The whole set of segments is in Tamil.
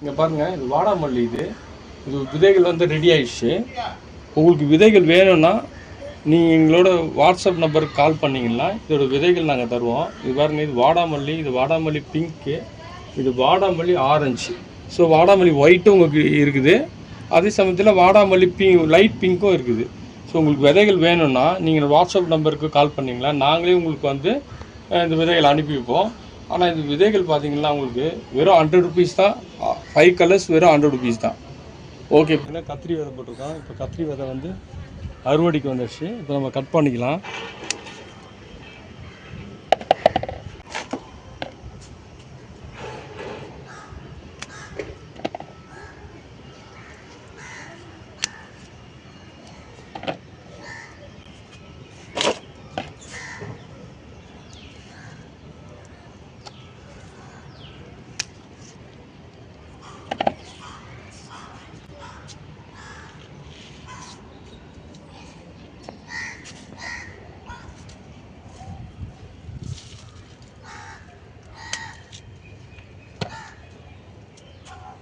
இங்கே பாருங்கள், இது வாடாமல்லி. இது விதைகள் வந்து ரெடி ஆயிடுச்சு. உங்களுக்கு விதைகள் வேணும்னா நீங்கள் எங்களோட வாட்ஸ்அப் நம்பருக்கு கால் பண்ணிங்கன்னா இதோட விதைகள் நாங்கள் தருவோம். இது பாருங்கள், இது வாடாமல்லி, இது வாடாமல்லி பிங்க்கு, இது வாடாமல்லி ஆரஞ்சு. ஸோ வாடாமல்லி ஒயிட்டும் உங்களுக்கு இருக்குது, அதே சமயத்தில் வாடாமல்லி லைட் பிங்க்கும் இருக்குது. ஸோ உங்களுக்கு விதைகள் வேணும்னா நீங்கள் வாட்ஸ்அப் நம்பருக்கு கால் பண்ணிங்களா நாங்களே உங்களுக்கு வந்து இந்த விதைகள் அனுப்பி வைப்போம். ஆனால் இந்த விதைகள் பார்த்தீங்கன்னா உங்களுக்கு வெறும் 100 ருபீஸ் தான். 5 கலர்ஸ் வெறும் 100 ருபீஸ் தான். ஓகே, இப்போ கத்திரி விதை போட்டிருக்கோம். இப்போ கத்திரி விதை வந்து அறுவடைக்கு வந்துடுச்சு. இப்போ நம்ம கட் பண்ணிக்கலாம்.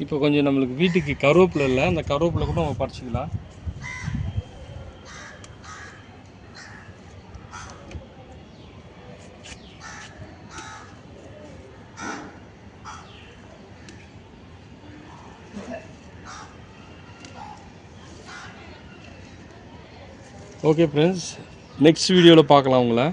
இப்போ கொஞ்சம் நம்மளுக்கு வீட்டுக்கு கருவேப்பிலை இல்லை, அந்த கருவேப்பிலை கூட நம்ம பறிச்சிக்கலாம். ஓகே ஃப்ரெண்ட்ஸ், நெக்ஸ்ட் வீடியோவில் பார்க்கலாம் உங்களை.